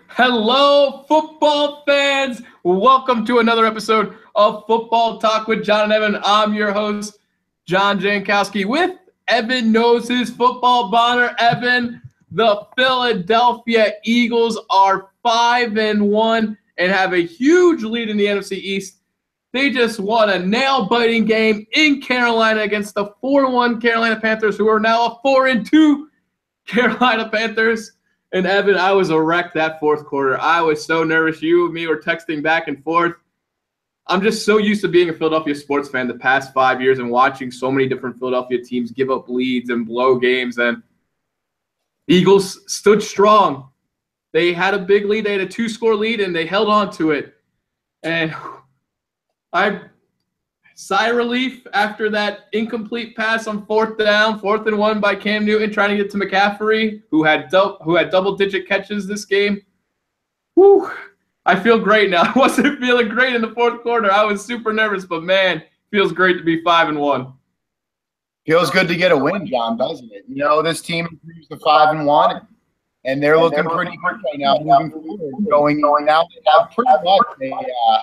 Hello, football fans. Welcome to another episode of Football Talk with John and Evan. I'm your host, John Jankowski, with Evan knows his football bonner. Evan, the Philadelphia Eagles are 5-1 and have a huge lead in the NFC East. They just won a nail-biting game in Carolina against the 4-1 Carolina Panthers, who are now a 4-2 Carolina Panthers. And Evan, I was a wreck that fourth quarter. I was so nervous. You and me were texting back and forth. I'm just so used to being a Philadelphia sports fan the past 5 years and watching so many different Philadelphia teams give up leads and blow games. And the Eagles stood strong. They had a big lead. They had a 2-score lead, and they held on to it. And I sigh of relief after that incomplete pass on 4th and 1 by Cam Newton trying to get to McCaffrey, who had double-digit catches this game. Whew, I feel great now. I wasn't feeling great in the fourth quarter. I was super nervous, but man, feels great to be 5-1. Feels good to get a win, John, doesn't it? You know, this team improves to 5-1, and they're looking pretty good right now moving forward. Going now, they have pretty much a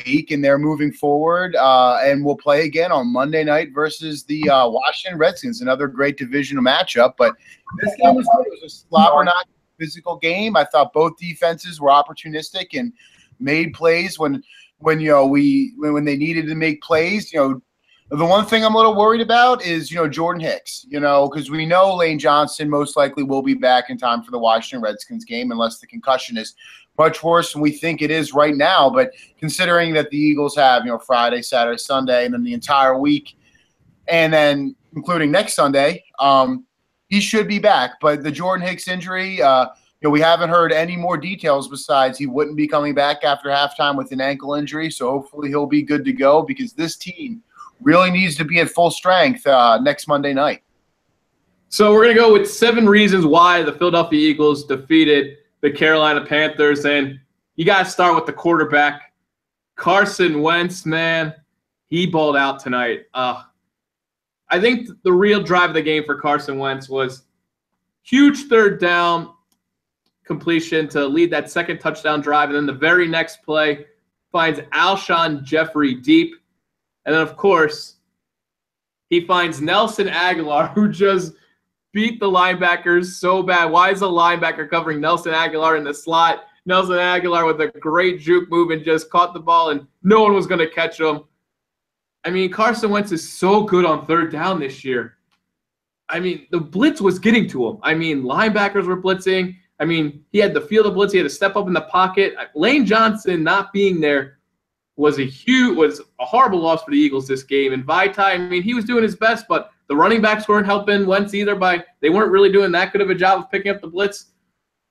week, and they're moving forward, and we'll play again on Monday night versus the Washington Redskins, another great divisional matchup. But this game was good. It was a slobber-knock physical game. I thought both defenses were opportunistic and made plays when they needed to make plays. The one thing I'm a little worried about is Jordan Hicks. Because we know Lane Johnson most likely will be back in time for the Washington Redskins game unless the concussion is much worse than we think it is right now. But considering that the Eagles have, Friday, Saturday, Sunday, and then the entire week, and then including next Sunday, he should be back. But the Jordan Hicks injury, we haven't heard any more details besides he wouldn't be coming back after halftime with an ankle injury. So hopefully he'll be good to go because this team really needs to be at full strength next Monday night. So we're going to go with 7 reasons why the Philadelphia Eagles defeated the Carolina Panthers, and you got to start with the quarterback. Carson Wentz, man, he balled out tonight. I think the real drive of the game for Carson Wentz was huge 3rd down completion to lead that second touchdown drive, and then the very next play finds Alshon Jeffrey deep. And then, of course, he finds Nelson Aguilar, who just beat the linebackers so bad. Why is the linebacker covering Nelson Aguilar in the slot? Nelson Aguilar with a great juke move and just caught the ball, and no one was going to catch him. I mean, Carson Wentz is so good on 3rd down this year. I mean, the blitz was getting to him. I mean, linebackers were blitzing. I mean, he had the field of blitz. He had to step up in the pocket. Lane Johnson not being there was a horrible loss for the Eagles this game. And Vitae, I mean, he was doing his best, but the running backs weren't helping Wentz either. They weren't really doing that good of a job of picking up the blitz.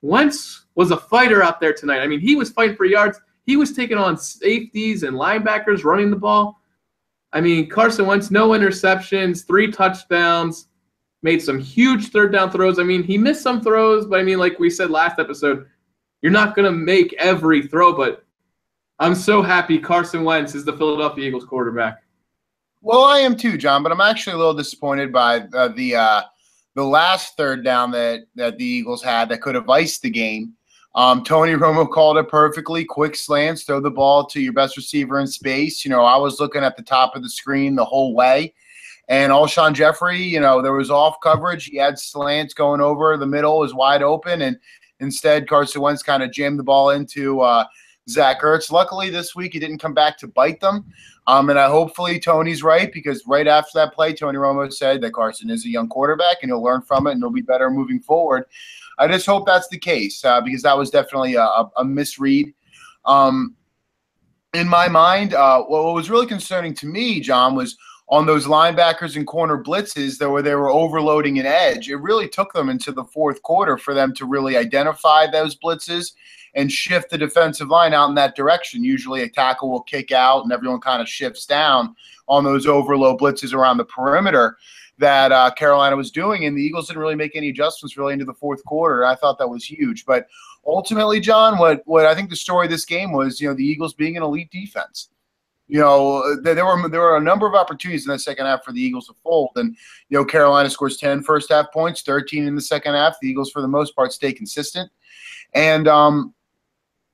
Wentz was a fighter out there tonight. I mean, he was fighting for yards. He was taking on safeties and linebackers running the ball. I mean, Carson Wentz, no interceptions, 3 touchdowns, made some huge 3rd down throws. I mean, he missed some throws, but I mean, like we said last episode, you're not going to make every throw, but I'm so happy Carson Wentz is the Philadelphia Eagles quarterback. Well, I am too, John, but I'm actually a little disappointed by the last 3rd down that the Eagles had that could have iced the game. Tony Romo called it perfectly. Quick slants, throw the ball to your best receiver in space. I was looking at the top of the screen the whole way. And Alshon Jeffrey, there was off coverage. He had slants going over. The middle was wide open. And instead, Carson Wentz kind of jammed the ball into Zach Ertz. Luckily, this week he didn't come back to bite them. And hopefully Tony's right, because right after that play, Tony Romo said that Carson is a young quarterback and he'll learn from it and he'll be better moving forward. I just hope that's the case because that was definitely a misread. In my mind, what was really concerning to me, John, was on those linebackers and corner blitzes where they were overloading an edge. It really took them into the fourth quarter for them to really identify those blitzes and shift the defensive line out in that direction. Usually a tackle will kick out and everyone kind of shifts down on those overload blitzes around the perimeter that Carolina was doing, and the Eagles didn't really make any adjustments really into the fourth quarter. I thought that was huge. But ultimately, John, what I think the story of this game was, the Eagles being an elite defense. There were a number of opportunities in the second half for the Eagles to fold, and Carolina scores 10 first half points, 13 in the second half. The Eagles, for the most part, stay consistent, and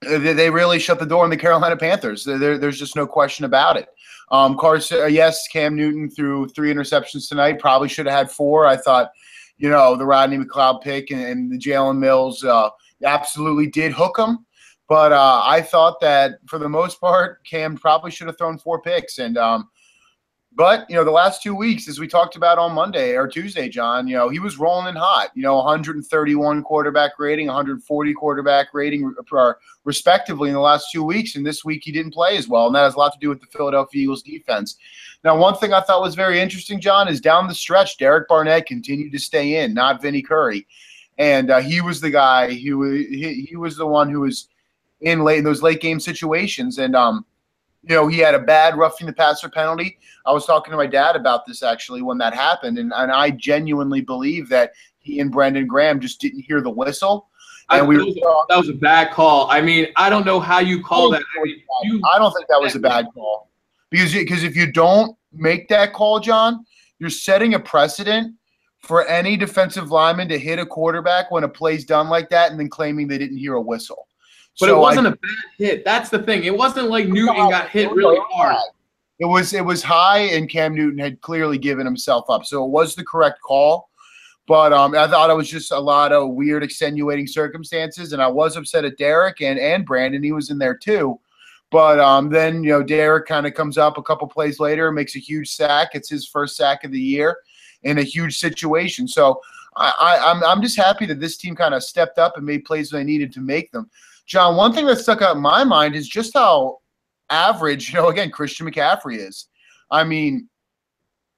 they really shut the door on the Carolina Panthers. There's just no question about it. Carson, yes, Cam Newton threw 3 interceptions tonight. Probably should have had 4. I thought, the Rodney McLeod pick and the Jalen Mills absolutely did hook him. But I thought that for the most part, Cam probably should have thrown 4 picks. And but the last 2 weeks, as we talked about on Monday or Tuesday, John, he was rolling in hot. 131 quarterback rating, 140 quarterback rating, respectively, in the last 2 weeks. And this week he didn't play as well, and that has a lot to do with the Philadelphia Eagles defense. Now, one thing I thought was very interesting, John, is down the stretch, Derek Barnett continued to stay in, not Vinny Curry, and he was the guy who he was the one who was in those late game situations, and he had a bad roughing the passer penalty. I was talking to my dad about this actually when that happened, and I genuinely believe that he and Brendan Graham just didn't hear the whistle. And that was a bad call. I mean, I don't know how you call that. I don't think that was a bad call because if you don't make that call, John, you're setting a precedent for any defensive lineman to hit a quarterback when a play's done like that and then claiming they didn't hear a whistle. But it wasn't a bad hit. That's the thing. It wasn't like Newton got hit really hard. It was high, and Cam Newton had clearly given himself up. So it was the correct call. But I thought it was just a lot of weird extenuating circumstances, and I was upset at Derek and Brandon. He was in there too. But then, Derek kind of comes up a couple plays later, makes a huge sack. It's his first sack of the year in a huge situation. So I'm just happy that this team kind of stepped up and made plays when they needed to make them. John, one thing that stuck out in my mind is just how average, again, Christian McCaffrey is. I mean,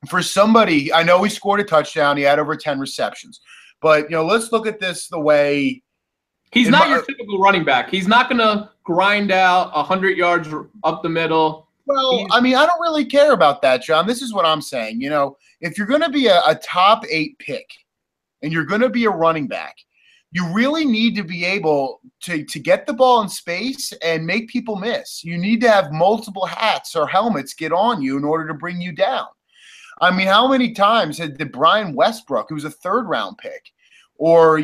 for somebody, I know he scored a touchdown. He had over 10 receptions. But, let's look at this the way – he's not your typical running back. He's not going to grind out 100 yards up the middle. Well, I don't really care about that, John. This is what I'm saying. If you're going to be a top 8 pick and you're going to be a running back, you really need to be able to get the ball in space and make people miss. You need to have multiple hats or helmets get on you in order to bring you down. I mean, how many times did Brian Westbrook, who was a 3rd-round pick, or,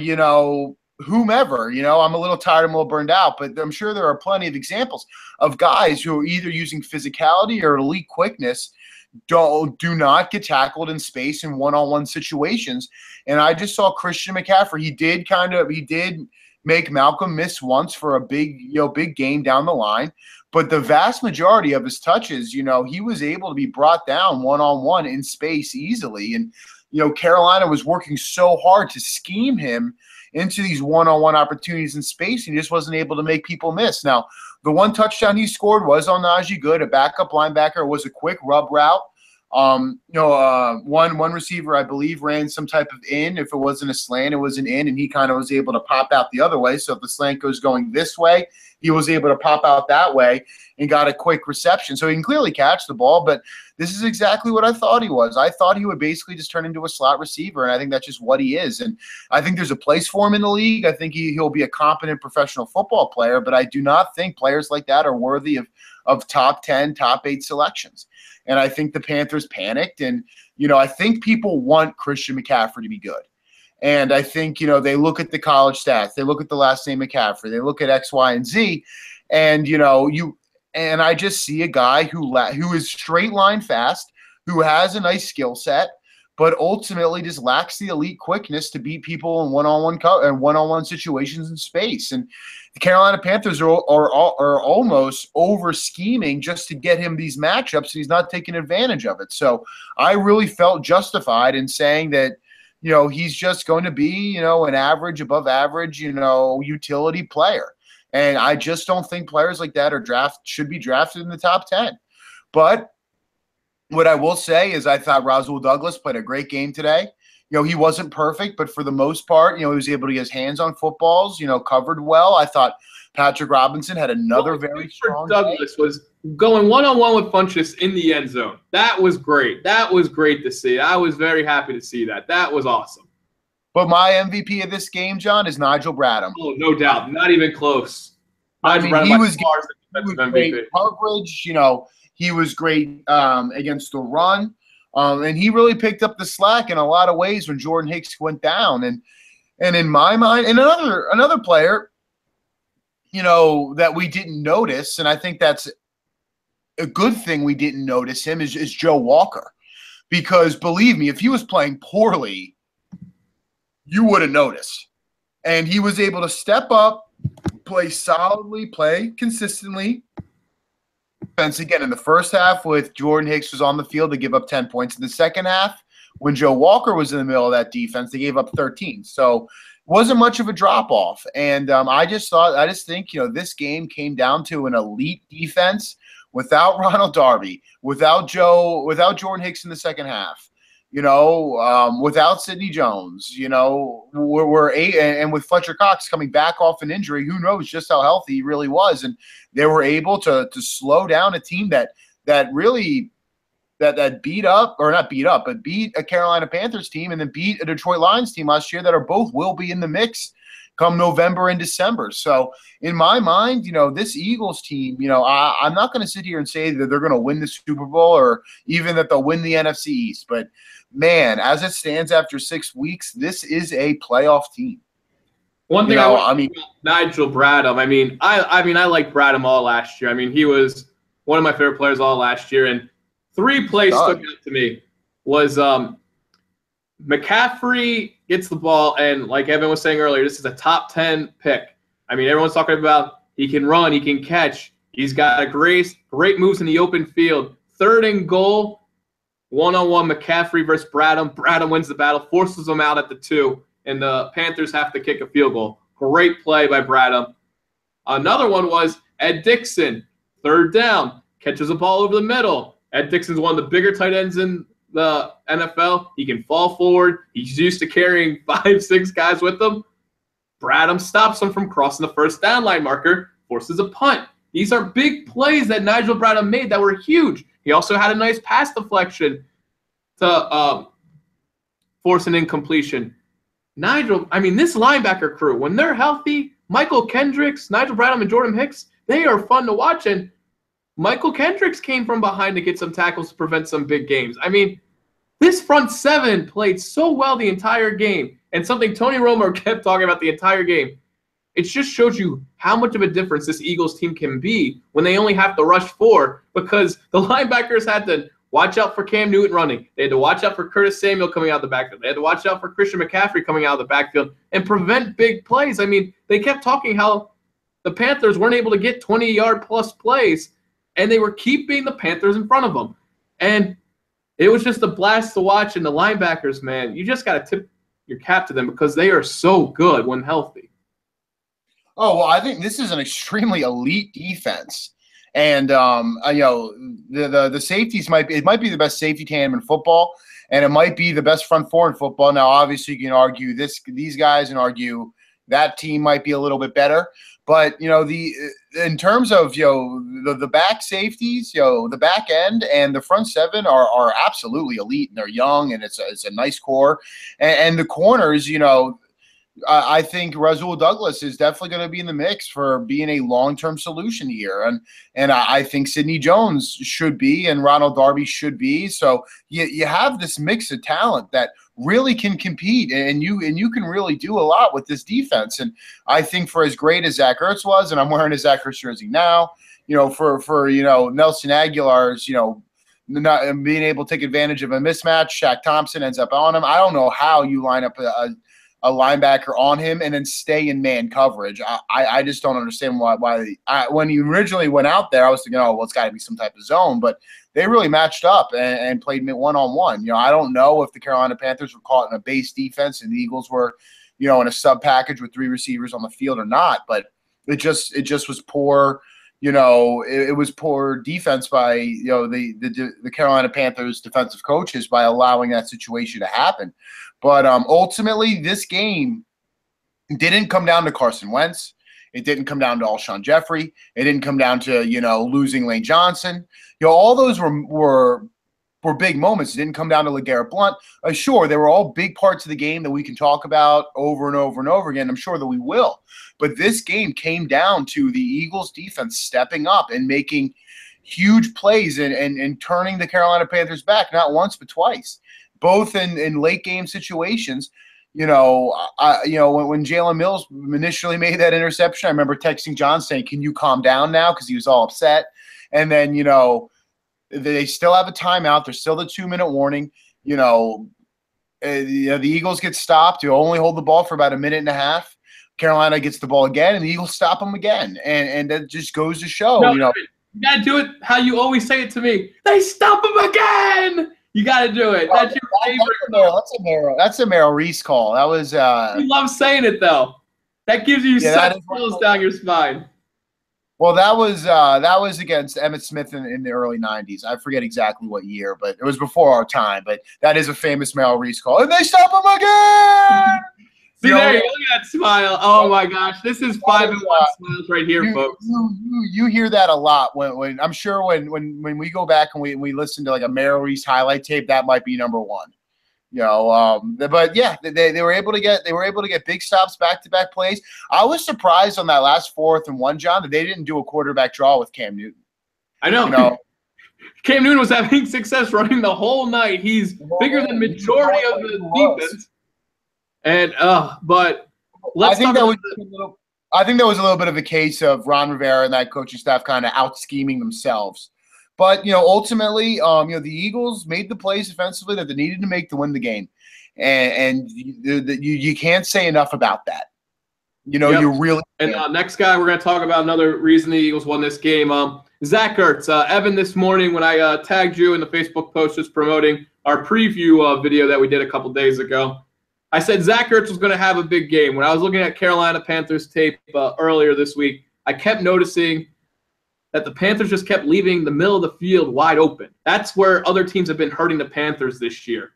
whomever, I'm a little tired, I'm a little burned out, but I'm sure there are plenty of examples of guys who are either using physicality or elite quickness do not get tackled in space in one-on-one situations. And I just saw Christian McCaffrey. He did make Malcolm miss once for a big game down the line. But the vast majority of his touches, he was able to be brought down one-on-one in space easily. And, Carolina was working so hard to scheme him into these one-on-one opportunities in space, and he just wasn't able to make people miss. Now, the one touchdown he scored was on Najee Good, a backup linebacker. It was a quick rub route. One receiver, I believe, ran some type of in. If it wasn't a slant, it was an in, and he kind of was able to pop out the other way. So if the slant goes going this way, he was able to pop out that way and got a quick reception. So he can clearly catch the ball, but this is exactly what I thought he was. I thought he would basically just turn into a slot receiver, and I think that's just what he is. And I think there's a place for him in the league. I think he'll be a competent professional football player, but I do not think players like that are worthy of top 10, top 8 selections. And I think the Panthers panicked, and, I think people want Christian McCaffrey to be good. And I think, they look at the college stats, they look at the last name McCaffrey, they look at X, Y, and Z, and, and I just see a guy who is straight line fast, who has a nice skill set, but ultimately just lacks the elite quickness to beat people in one-on-one situations in space. And the Carolina Panthers are almost over-scheming just to get him these matchups, and he's not taking advantage of it. So I really felt justified in saying that, he's just going to be, an average, above average, utility player. And I just don't think players like that should be drafted in the top 10. But what I will say is I thought Rasul Douglas played a great game today. He wasn't perfect, but for the most part, he was able to get his hands on footballs, covered well. I thought Patrick Robinson had another very strong Douglas game. Was going one-on-one with Funchess in the end zone. That was great. That was great to see. I was very happy to see that. That was awesome. But my MVP of this game, John, is Nigel Bradham. Oh, no doubt. Not even close. He was great coverage. He was great against the run. And he really picked up the slack in a lot of ways when Jordan Hicks went down. And in my mind, and another player, that we didn't notice, and I think that's a good thing we didn't notice him, is Joe Walker. Because believe me, if he was playing poorly, you would have noticed. And he was able to step up, play solidly, play consistently. Defense again in the first half with Jordan Hicks was on the field to give up 10 points. In the second half, when Joe Walker was in the middle of that defense, they gave up 13. So wasn't much of a drop-off. And I just think, this game came down to an elite defense without Ronald Darby, without Jordan Hicks in the second half. Without Sidney Jones, we're eight, and with Fletcher Cox coming back off an injury, who knows just how healthy he really was, and they were able to slow down a team that really beat up, or not beat up, but beat a Carolina Panthers team, and then beat a Detroit Lions team last year that will be in the mix come November and December. So in my mind, this Eagles team, I'm not going to sit here and say that they're going to win the Super Bowl or even that they'll win the NFC East, but man, as it stands after 6 weeks, this is a playoff team. One thing Nigel Bradham. I liked Bradham all last year. He was one of my favorite players all last year, and 3 plays stuck out to me was McCaffrey gets the ball, and like Evan was saying earlier, this is a top 10 pick. Everyone's talking about he can run, he can catch, he's got a great moves in the open field. 3rd and goal. 1-on-1 McCaffrey versus Bradham. Bradham wins the battle, forces him out at the 2, and the Panthers have to kick a field goal. Great play by Bradham. Another one was Ed Dixon. 3rd down, catches a ball over the middle. Ed Dixon's one of the bigger tight ends in the NFL. He can fall forward. He's used to carrying 5-6 guys with him. Bradham stops him from crossing the 1st down line marker, forces a punt. These are big plays that Nigel Bradham made that were huge. He also had a nice pass deflection to force an incompletion. Nigel, this linebacker crew, when they're healthy, Michael Kendricks, Nigel Bradham, and Jordan Hicks, they are fun to watch. And Michael Kendricks came from behind to get some tackles to prevent some big games. This front 7 played so well the entire game, and something Tony Romo kept talking about the entire game. It just shows you how much of a difference this Eagles team can be when they only have to rush 4, because the linebackers had to watch out for Cam Newton running. They had to watch out for Curtis Samuel coming out of the backfield. They had to watch out for Christian McCaffrey coming out of the backfield and prevent big plays. They kept talking how the Panthers weren't able to get 20-yard-plus plays, and they were keeping the Panthers in front of them. And it was just a blast to watch. And the linebackers, man, you just got to tip your cap to them because they are so good when healthy. Oh, well, I think this is an extremely elite defense. And, the safeties might be the best safety tandem in football, and it might be the best front 4 in football. Now, obviously, you can argue these guys and argue that team might be a little bit better. But, in terms of, the back safeties, the back end and the front 7 are absolutely elite, and they're young, and it's a nice core. And the corners, I think Rasul Douglas is definitely going to be in the mix for being a long-term solution here. And I think Sidney Jones should be, and Ronald Darby should be. So you have this mix of talent that really can compete, and you can really do a lot with this defense. And I think for as great as Zach Ertz was, and I'm wearing a Zach Ertz jersey now, for Nelson Aguilar's, not being able to take advantage of a mismatch, Shaq Thompson ends up on him. I don't know how you line up a linebacker on him and then stay in man coverage. I just don't understand why when he originally went out there, I was thinking, it's got to be some type of zone, but they really matched up and played one-on-one. I don't know if the Carolina Panthers were caught in a base defense and the Eagles were, in a sub package with 3 receivers on the field or not, but it just was poor. It was poor defense by, the Carolina Panthers defensive coaches by allowing that situation to happen. But ultimately, this game didn't come down to Carson Wentz. It didn't come down to Alshon Jeffrey. It didn't come down to, losing Lane Johnson. All those were big moments. It didn't come down to LeGarrette Blount. Sure, they were all big parts of the game that we can talk about over and over and over again. I'm sure that we will. But this game came down to the Eagles defense stepping up and making huge plays and turning the Carolina Panthers back, not once but twice, both in late game situations. When Jalen Mills initially made that interception, I remember texting John saying, "Can you calm down now?" Because he was all upset. And then, they still have a timeout. There's still the 2-minute warning. The Eagles get stopped. You only hold the ball for about a minute and a half. Carolina gets the ball again, and the Eagles stop them again. And that just goes to show, You got to do it how you always say it to me. They stop them again. You got to do it. That's your favorite. That's a Merrill Reese call. That was. You love saying it, though. That gives you such chills down your spine. Well, that was against Emmitt Smith in the early 90s. I forget exactly what year, but it was before our time. But that is a famous Merrill Reese call. And they stop him again! See, there you go. Look at that smile. Oh, my gosh. This is 5-1 smiles right here, folks. You hear that a lot. When I'm sure when we go back and we listen to like a Merrill Reese highlight tape, that might be number one. But yeah, they were able to get big stops, back-to-back plays. I was surprised on that last 4th and 1, John, that they didn't do a quarterback draw with Cam Newton. I know. Cam Newton was having success running the whole night. He's bigger than majority of the defense. And but let's talk about I think that was a little bit of a case of Ron Rivera and that coaching staff kind of out scheming themselves. But, ultimately, the Eagles made the plays offensively that they needed to make to win the game. And you can't say enough about that. You really – And next guy, we're going to talk about another reason the Eagles won this game. Zach Ertz. Evan, this morning when I tagged you in the Facebook post just promoting our preview video that we did a couple days ago, I said Zach Ertz was going to have a big game. When I was looking at Carolina Panthers tape earlier this week, I kept noticing – that the Panthers just kept leaving the middle of the field wide open. That's where other teams have been hurting the Panthers this year.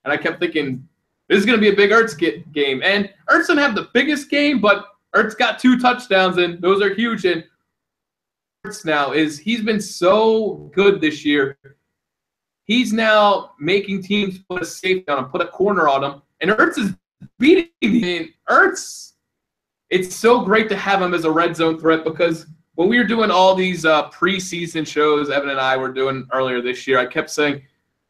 And I kept thinking, this is going to be a big Ertz game. And Ertz didn't have the biggest game, but Ertz got 2 touchdowns, and those are huge. And Ertz now he's been so good this year. He's now making teams put a safety on him, put a corner on him. And Ertz is beating him. Ertz, it's so great to have him as a red zone threat because – when we were doing all these preseason shows Evan and I were doing earlier this year, I kept saying,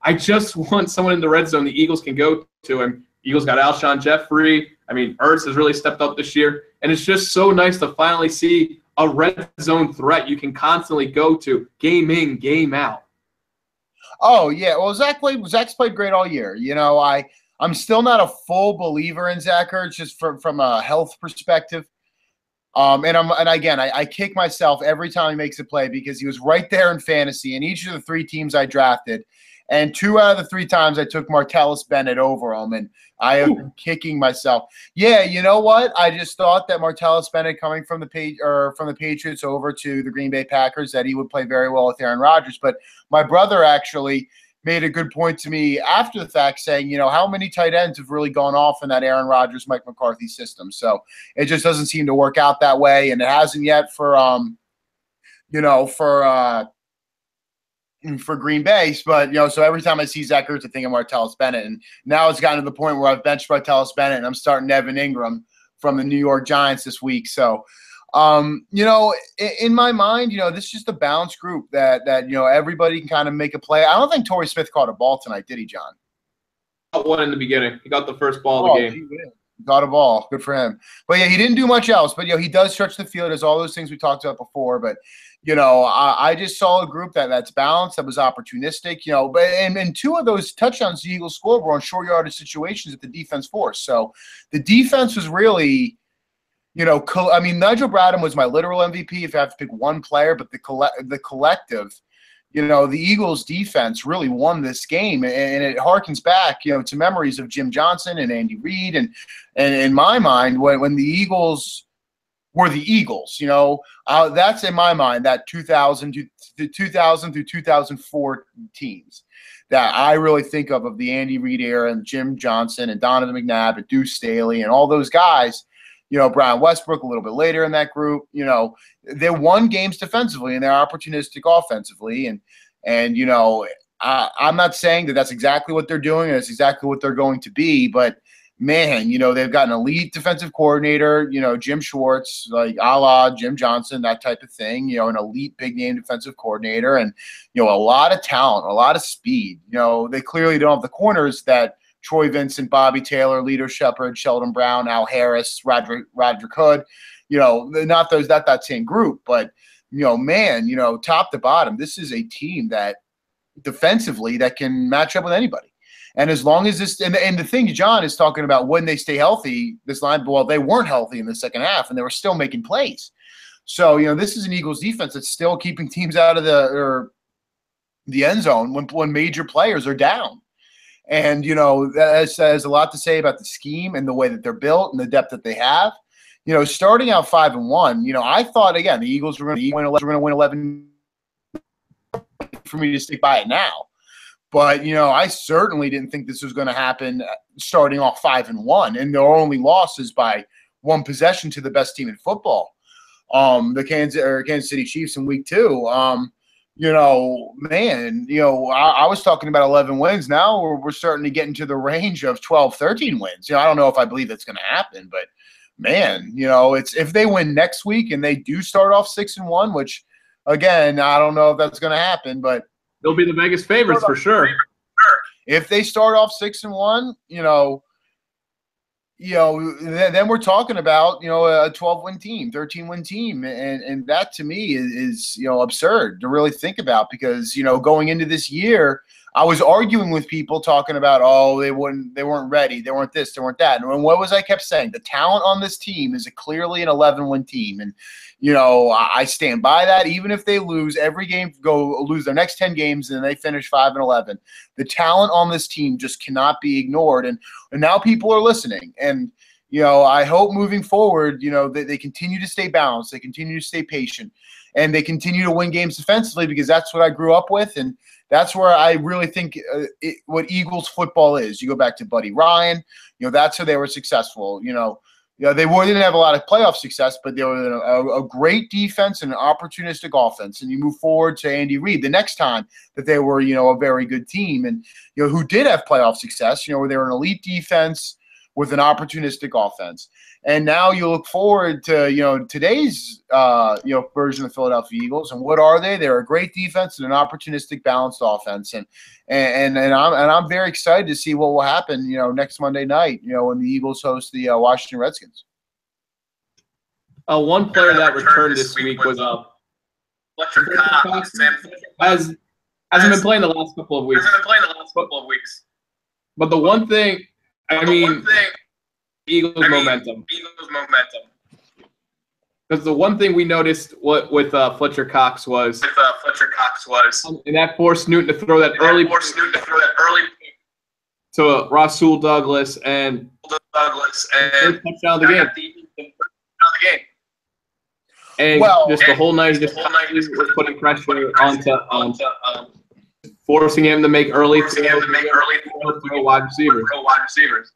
I just want someone in the red zone the Eagles can go to. And Eagles got Alshon Jeffrey. I mean, Ertz has really stepped up this year. And it's just so nice to finally see a red zone threat you can constantly go to, game in, game out. Oh, yeah. Well, Zach's played great all year. I'm still not a full believer in Zach Ertz just from a health perspective. I kick myself every time he makes a play because he was right there in fantasy in each of the 3 teams I drafted. And 2 out of the 3 times I took Martellus Bennett over him, and I have been kicking myself. Yeah, you know what? I just thought that Martellus Bennett coming from the Patriots over to the Green Bay Packers, that he would play very well with Aaron Rodgers. But my brother actually made a good point to me after the fact saying, how many tight ends have really gone off in that Aaron Rodgers, Mike McCarthy system? So it just doesn't seem to work out that way. And it hasn't yet for Green Bay. But, so every time I see Zach Ertz, I think of Martellus Bennett. And now it's gotten to the point where I've benched Martellus Bennett and I'm starting Evan Ingram from the New York Giants this week. So, in my mind, this is just a balanced group that everybody can kind of make a play. I don't think Torrey Smith caught a ball tonight, did he, John? Got one in the beginning. He got the first ball of the game. He got a ball. Good for him. But, yeah, he didn't do much else. But, he does stretch the field. There's all those things we talked about before. But, I just saw a group that's balanced, that was opportunistic, and 2 of those touchdowns the Eagles scored were on short yardage situations that the defense forced. So the defense was really – Nigel Bradham was my literal MVP if I have to pick one player, but the collective, the Eagles defense really won this game. And it harkens back, to memories of Jim Johnson and Andy Reid. And in my mind, when the Eagles were the Eagles, that's in my mind, that 2000 through 2004 teams that I really think of the Andy Reid era and Jim Johnson and Donovan McNabb and Deuce Staley and all those guys. Brian Westbrook a little bit later in that group, they won games defensively and they're opportunistic offensively. And I'm not saying that that's exactly what they're doing and it's exactly what they're going to be, but man, they've got an elite defensive coordinator, Jim Schwartz, like a la Jim Johnson, that type of thing, an elite big name defensive coordinator, and, a lot of talent, a lot of speed. They clearly don't have the corners that Troy Vincent, Bobby Taylor, Lito Shepherd, Sheldon Brown, Al Harris, Roderick Hood, not that same group, but, man, top to bottom, this is a team that defensively that can match up with anybody. And as long as this, and the thing John is talking about, when they stay healthy, this line, well, they weren't healthy in the second half and they were still making plays. So, this is an Eagles defense that's still keeping teams out of the end zone when major players are down. And, that has a lot to say about the scheme and the way that they're built and the depth that they have. Starting out 5-1, I thought, again, the Eagles were going to win 11 for me to stick by it now. But, I certainly didn't think this was going to happen starting off 5-1. And their only loss is by one possession to the best team in football, the Kansas City Chiefs in week 2. Man, I was talking about 11 wins. Now we're starting to get into the range of 12, 13 wins. I don't know if I believe that's going to happen, but man, it's if they win next week and they do start off 6-1, which again, I don't know if that's going to happen, but they'll be the Vegas favorites for sure. If they start off 6-1, then we're talking about, a 12-win team, 13-win team. And that to me is absurd to really think about, because, going into this year, I was arguing with people talking about, they weren't ready. They weren't this, they weren't that. And what was I kept saying? The talent on this team is clearly an 11-win team. And, I stand by that. Even if they lose every game, lose their next 10 games and they finish 5-11, the talent on this team just cannot be ignored. And now people are listening. And, I hope moving forward, they continue to stay balanced. They continue to stay patient, and they continue to win games defensively, because that's what I grew up with. And that's where I really think what Eagles football is. You go back to Buddy Ryan, that's how they were successful. They didn't have a lot of playoff success, but they were a great defense and an opportunistic offense. And you move forward to Andy Reid the next time that they were, a very good team, and, who did have playoff success, where they were an elite defense with an opportunistic offense. And now you look forward to, today's, version of the Philadelphia Eagles. And what are they? They're a great defense and an opportunistic, balanced offense. And I'm very excited to see what will happen, next Monday night, when the Eagles host the Washington Redskins. One player that returned this week was Fletcher Cox. Hasn't been playing the last couple of weeks. But the one thing, Eagles momentum. Because the one thing we noticed with Fletcher Cox was, and that forced Newton to throw that early to Rasul Douglas and first touchdown of the game. And just the whole night, was putting pressure onto forcing him to make early wide receivers.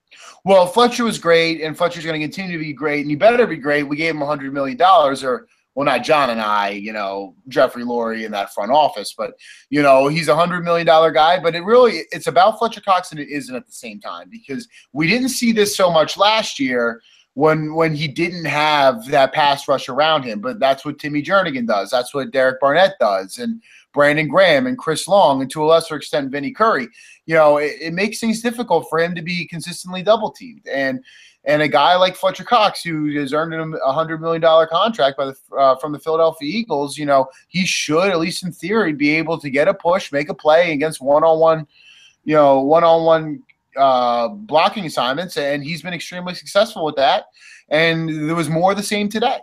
Well, Fletcher was great, and Fletcher's going to continue to be great, and he better be great. We gave him $100 million, or, well, not John and I, Jeffrey Lurie in that front office, but, he's a $100 million guy. But it's about Fletcher Cox, and it isn't at the same time, because we didn't see this so much last year when he didn't have that pass rush around him. But that's what Timmy Jernigan does. That's what Derek Barnett does, and Brandon Graham and Chris Long, and to a lesser extent, Vinny Curry. It makes things difficult for him to be consistently double-teamed. And a guy like Fletcher Cox, who has earned him a $100 million contract from the Philadelphia Eagles, he should, at least in theory, be able to get a push, make a play against one-on-one blocking assignments, and he's been extremely successful with that. And there was more of the same today.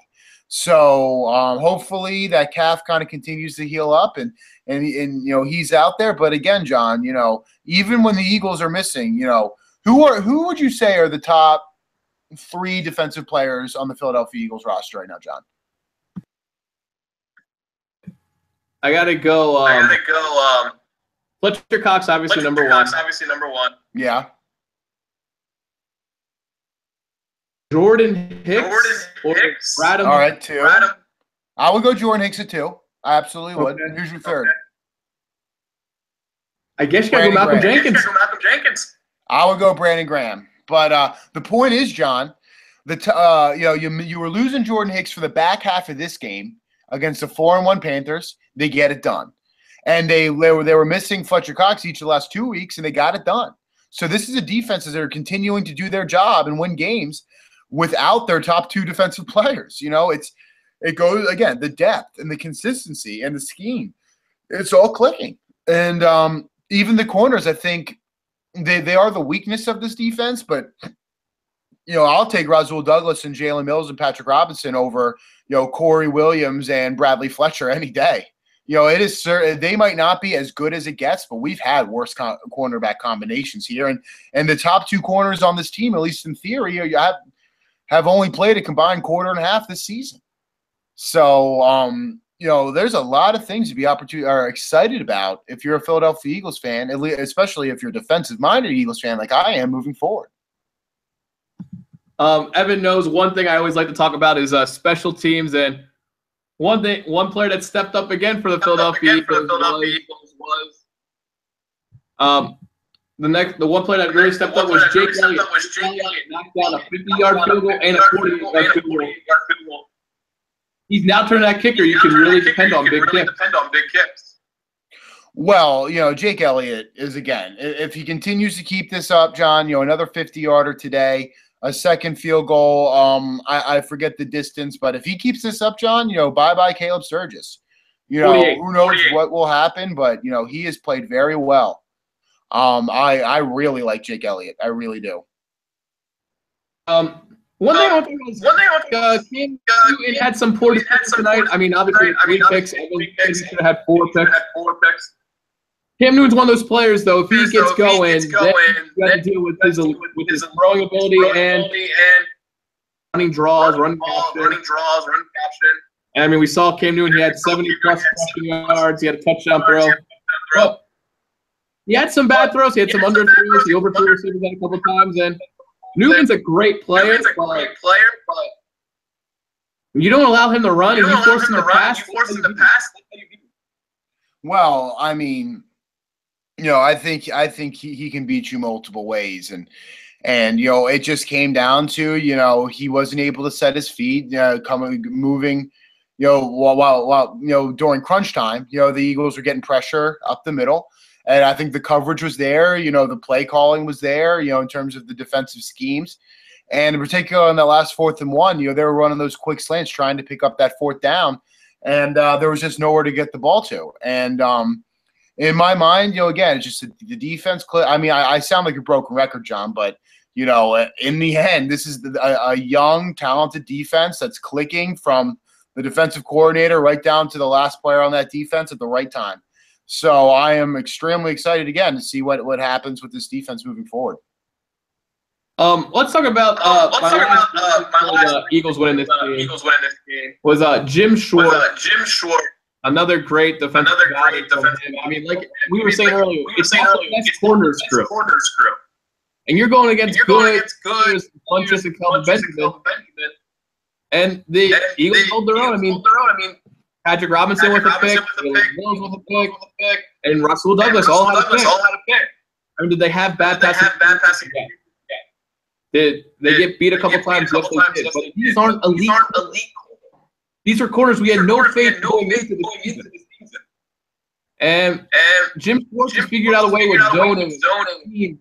So hopefully that calf kind of continues to heal up, and he's out there. But again, John, even when the Eagles are missing, who would you say are the top 3 defensive players on the Philadelphia Eagles roster right now, John? I gotta go. Fletcher Cox, obviously number one. Yeah. Jordan Hicks. Or Radham. All right, 2. I would go Jordan Hicks at 2. I absolutely would. Who's your third? I guess you got to go Malcolm Jenkins. I would go Brandon Graham. But the point is, John, you were losing Jordan Hicks for the back half of this game against the 4-1 Panthers. They get it done. And they were missing Fletcher Cox each of the last 2 weeks, and they got it done. So this is a defense that are continuing to do their job and win games without their top 2 defensive players. It goes, again, the depth and the consistency and the scheme. It's all clicking. And even the corners, I think they are the weakness of this defense. But, I'll take Rasul Douglas and Jalen Mills and Patrick Robinson over, Corey Williams and Bradley Fletcher any day. It is certain they might not be as good as it gets, but we've had worse cornerback combinations here. And the top 2 corners on this team, at least in theory, have only played a combined quarter and a half this season. So, there's a lot of things to be excited about if you're a Philadelphia Eagles fan, especially if you're a defensive-minded Eagles fan like I am moving forward. Evan knows one thing I always like to talk about is special teams, and one player that stepped up again for the Philadelphia Eagles was the one player that really stepped up was Jake Elliott. Knocked down a 50-yard field goal and a 40-yard field goal. He's now turning that kicker. You can really depend on big kicks. Well, Jake Elliott is, again, if he continues to keep this up, John, another 50-yarder today, a second field goal. I forget the distance, but if he keeps this up, John, bye-bye Caleb Sturgis. 48. Who knows what will happen, but, he has played very well. I really like Jake Elliott. I really do. One thing I want to Cam Newton had some poor decisions tonight. I mean, obviously, 3 picks. I think he should have had 4 picks. Cam Newton's one of those players, though. If he gets going, then you have to deal with his throwing ability and running draws, run caption. And I mean, we saw Cam Newton. He had 70-plus rushing yards. He had a touchdown throw. But he had some bad throws. He had some under throws. He overthrew receivers a couple times, and Newton's a great player, but you don't allow him to run and you force him to pass. Well, I mean, I think he can beat you multiple ways, and it just came down to he wasn't able to set his feet, moving, while during crunch time, the Eagles were getting pressure up the middle. And I think the coverage was there, the play calling was there, in terms of the defensive schemes. And in particular, on the last 4th and 1, they were running those quick slants trying to pick up that 4th down. And there was just nowhere to get the ball to. And in my mind, again, it's just the defense. I mean, I sound like a broken record, John, but, in the end, this is a young, talented defense that's clicking from the defensive coordinator right down to the last player on that defense at the right time. So I am extremely excited again to see what happens with this defense moving forward. Let's talk about my Eagles winning this game. Was Jim Schwartz. Another great defensive guy. I mean, like we were saying earlier, it's not the best corners crew. And you're going against good punches and Kelvin Benjamin. And the Eagles hold their own. I mean, Patrick Robinson with a pick, Mills with a pick, and Rasul Douglas all had a pick. I mean, did they have bad passing? Yeah. Did they get beat a couple times? Yes, they did. But these aren't elite. These are corners we had no faith going into the season. And Jim Schwartz has figured out a way with zoning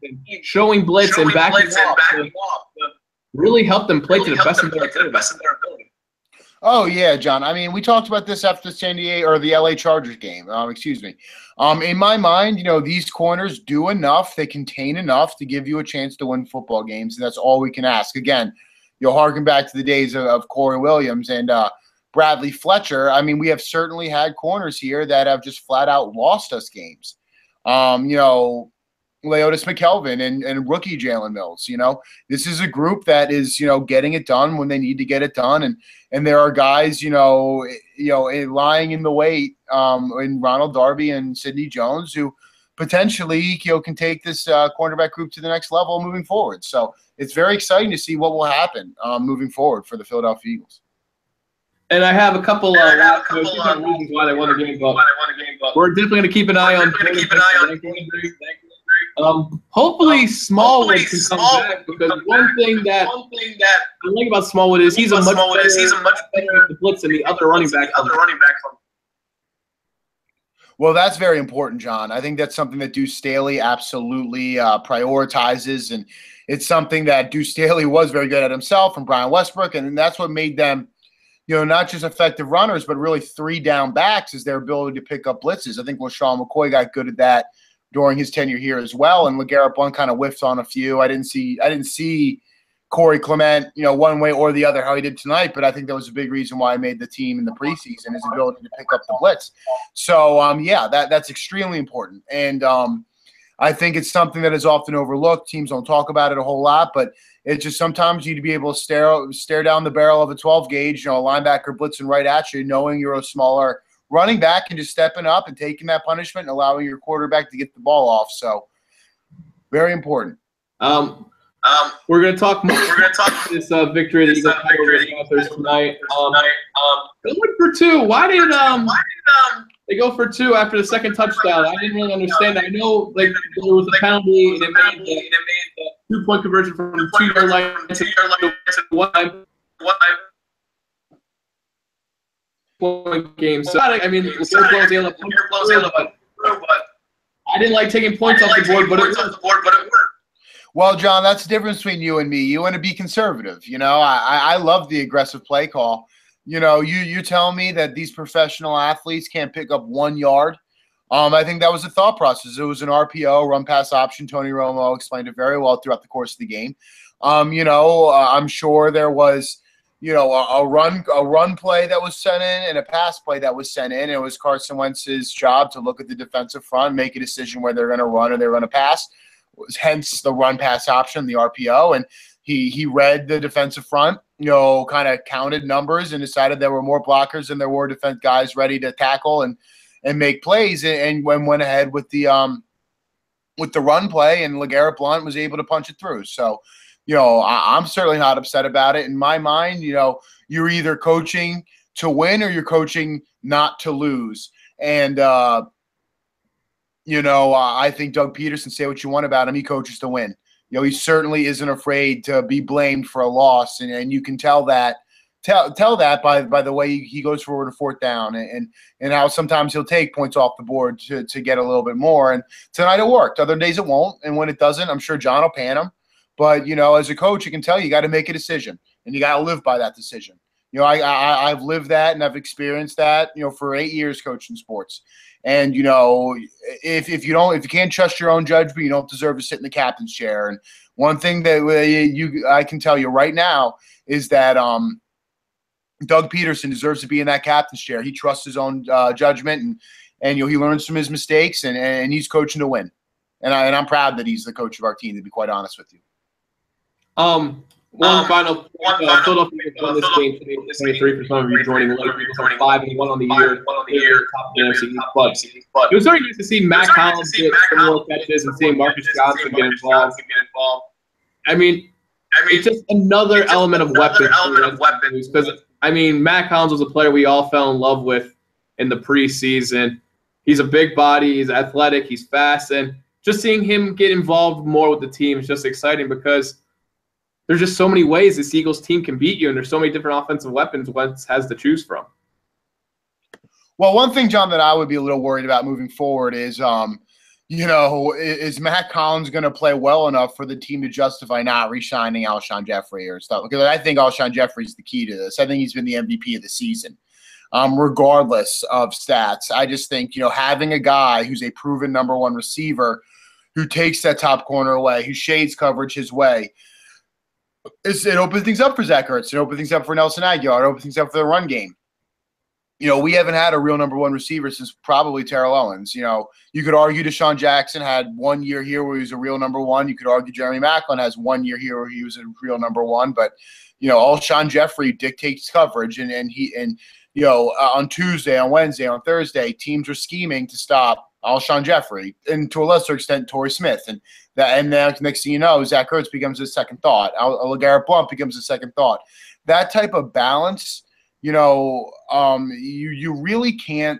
and showing blitz and backing off to really help them play to the best of their ability. Oh, yeah, John. I mean, we talked about this after the San Diego or the LA Chargers game. In my mind, these corners do enough. They contain enough to give you a chance to win football games, and that's all we can ask. Again, you'll harken back to the days of Corey Williams and Bradley Fletcher. I mean, we have certainly had corners here that have just flat out lost us games. Leotis McKelvin and rookie Jalen Mills. This is a group that is, getting it done when they need to get it done. And there are guys, lying in the wait in Ronald Darby and Sidney Jones who potentially, can take this cornerback group to the next level moving forward. So it's very exciting to see what will happen moving forward for the Philadelphia Eagles. And I have a couple reasons why they won the game, but we're definitely going to keep an eye on. Hopefully Smallwood can come back, because one thing that I like about Smallwood is he's a much better with the blitz than the other running back. Well, that's very important, John. I think that's something that Deuce Staley absolutely prioritizes, and it's something that Deuce Staley was very good at himself and Brian Westbrook, and that's what made them, not just effective runners, but really 3 down backs, is their ability to pick up blitzes. I think LaShawn McCoy got good at that during his tenure here as well, and LeGarrette Blount kind of whiffed on a few. I didn't see Corey Clement, one way or the other how he did tonight, but I think that was a big reason why he made the team in the preseason, his ability to pick up the blitz. So, that's extremely important. And I think it's something that is often overlooked. Teams don't talk about it a whole lot, but it's just sometimes you need to be able to stare down the barrel of a 12 gauge, a linebacker blitzing right at you, knowing you're a smaller running back and just stepping up and taking that punishment and allowing your quarterback to get the ball off. So, very important. We're going to talk more. We're going to talk about this victory that Eagles had over the Panthers tonight. Going for 2. Why did they go for 2 after the second touchdown? I didn't really understand that. I know there was a penalty and it made the 2-point conversion from the 2-yard line to 1 point game. So I mean, but I didn't like taking points off the board, but it worked. Well, John, that's the difference between you and me. You want to be conservative. I love the aggressive play call. You tell me that these professional athletes can't pick up 1 yard. I think that was the thought process. It was an RPO, run pass option. Tony Romo explained it very well throughout the course of the game. I'm sure there was, a run play that was sent in and a pass play that was sent in. It was Carson Wentz's job to look at the defensive front, make a decision whether they're going to run or they're going to pass. Hence the run pass option, the RPO, and he read the defensive front, kind of counted numbers and decided there were more blockers than there were defense guys ready to tackle and make plays, and went ahead with the run play, and LeGarrette Blount was able to punch it through. So, I'm certainly not upset about it. In my mind, you're either coaching to win or you're coaching not to lose, and I think Doug Peterson, say what you want about him, he coaches to win. He certainly isn't afraid to be blamed for a loss, and you can tell that by the way he goes forward to 4th down, and how sometimes he'll take points off the board to get a little bit more. And tonight it worked. Other days it won't, and when it doesn't, I'm sure John will pan him. But as a coach, you can tell you got to make a decision, and you got to live by that decision. I've lived that and I've experienced that, for 8 years coaching sports. And, if you can't trust your own judgment, you don't deserve to sit in the captain's chair. And one thing that I can tell you right now is that Doug Peterson deserves to be in that captain's chair. He trusts his own judgment, and he learns from his mistakes, and he's coaching to win. And I'm proud that he's the coach of our team, to be quite honest with you. One final Philadelphia won this game today, 23% of you joining late. 5-1 on the year. Top NFC East. It was very nice to see Matt Collins get some more catches and seeing Marcus Johnson get involved. I mean, it's just another element of weapons. Because Matt Collins was a player we all fell in love with in the preseason. He's a big body. He's athletic. He's fast, and just seeing him get involved more with the team is just exciting, because there's just so many ways this Eagles team can beat you, and there's so many different offensive weapons Wentz has to choose from. Well, one thing, John, that I would be a little worried about moving forward is, is Matt Collins going to play well enough for the team to justify not re-signing Alshon Jeffrey or stuff? Because I think Alshon Jeffrey is the key to this. I think he's been the MVP of the season, regardless of stats. I just think, having a guy who's a proven number 1 receiver who takes that top corner away, who shades coverage his way, it opens things up for Zach Ertz. It opens things up for Nelson Aguilar. It opens things up for the run game. We haven't had a real number 1 receiver since probably Terrell Owens. You could argue Deshaun Jackson had 1 year here where he was a real number 1. You could argue Jeremy Maclin has 1 year here where he was a real number 1. But, Alshon Jeffrey dictates coverage. And on Tuesday, on Wednesday, on Thursday, teams are scheming to stop Alshon Jeffrey, and to a lesser extent, Torrey Smith. And next thing you know, Zach Ertz becomes his second thought. LeGarrette Blount becomes his second thought. That type of balance, you really can't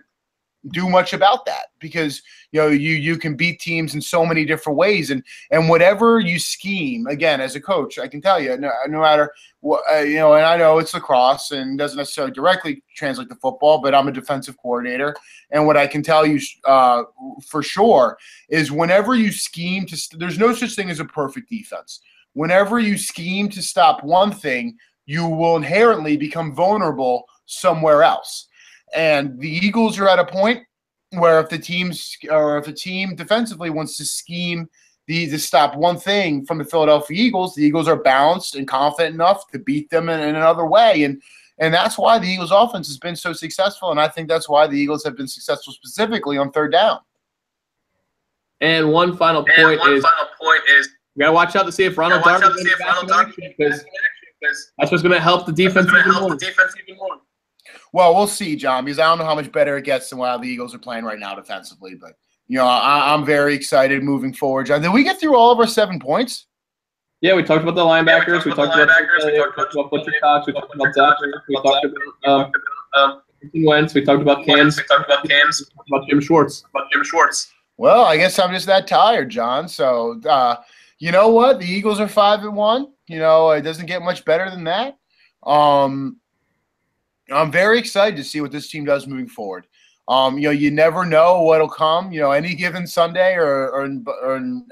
do much about that because you can beat teams in so many different ways, and whatever you scheme, again, as a coach, I can tell you, no matter what, and I know it's lacrosse and doesn't necessarily directly translate to football, but I'm a defensive coordinator, and what I can tell you for sure is whenever you scheme there's no such thing as a perfect defense. Whenever you scheme to stop one thing, you will inherently become vulnerable somewhere else. And the Eagles are at a point where if the team defensively wants to scheme to stop one thing from the Philadelphia Eagles are balanced and confident enough to beat them in another way. And that's why the Eagles offense has been so successful. And I think that's why the Eagles have been successful specifically on third down. And one final point is you got to watch out to see if Ronald Darby is back because that's what's going to help the defense even more. Well, we'll see, John, because I don't know how much better it gets than while the Eagles are playing right now defensively. But, I'm very excited moving forward. John, did we get through all of our 7 points? Yeah, we talked about the linebackers. We talked about Butcher Cox. We talked about Zachary. We talked about Wentz. We talked about Cams. We talked about Jim Schwartz. Well, I guess I'm just that tired, John. So, you know what? The Eagles are 5-1. It doesn't get much better than that. I'm very excited to see what this team does moving forward. You never know what'll come, any given Sunday or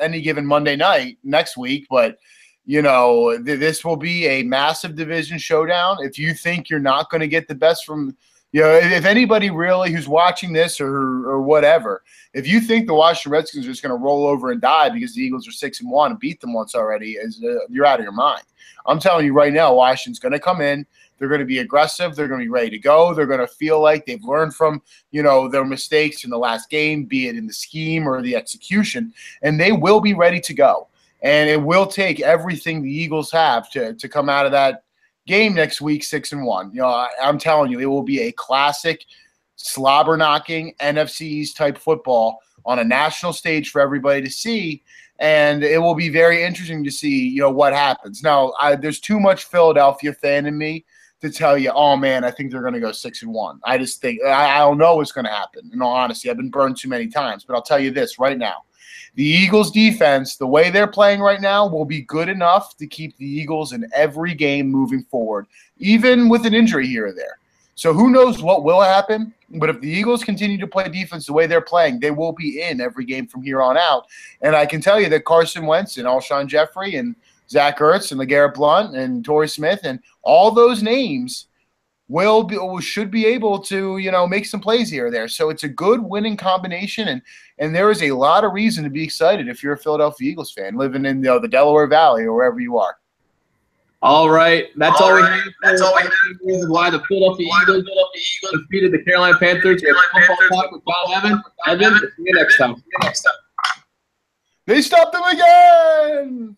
any given Monday night next week. But, this will be a massive division showdown. If you think you're not going to get the best from if anybody really who's watching this or whatever, if you think the Washington Redskins are just going to roll over and die because the Eagles are 6-1 and beat them once already, you're out of your mind. I'm telling you right now, Washington's going to come in. They're going to be aggressive. They're going to be ready to go. They're going to feel like they've learned from, their mistakes in the last game, be it in the scheme or the execution, and they will be ready to go. And it will take everything the Eagles have to come out of that game next week 6-1. I'm telling you, it will be a classic slobber-knocking NFC East type football on a national stage for everybody to see. And it will be very interesting to see, what happens. Now, there's too much Philadelphia fan in me to tell you, oh, man, I think they're going to go 6-1. I just think – I don't know what's going to happen. In all honesty, I've been burned too many times. But I'll tell you this right now. The Eagles' defense, the way they're playing right now, will be good enough to keep the Eagles in every game moving forward, even with an injury here or there. So who knows what will happen, but if the Eagles continue to play defense the way they're playing, they will be in every game from here on out. And I can tell you that Carson Wentz and Alshon Jeffrey and Zach Ertz and LeGarrette Blount and Torrey Smith and all those names should be able to, make some plays here or there. So it's a good winning combination, and there is a lot of reason to be excited if you're a Philadelphia Eagles fan living in the Delaware Valley or wherever you are. All right, that's all we have. That's all we have. Why the Philadelphia Eagles defeated the Carolina Panthers. We have football talk with John Evan. See you next time. They stopped them again.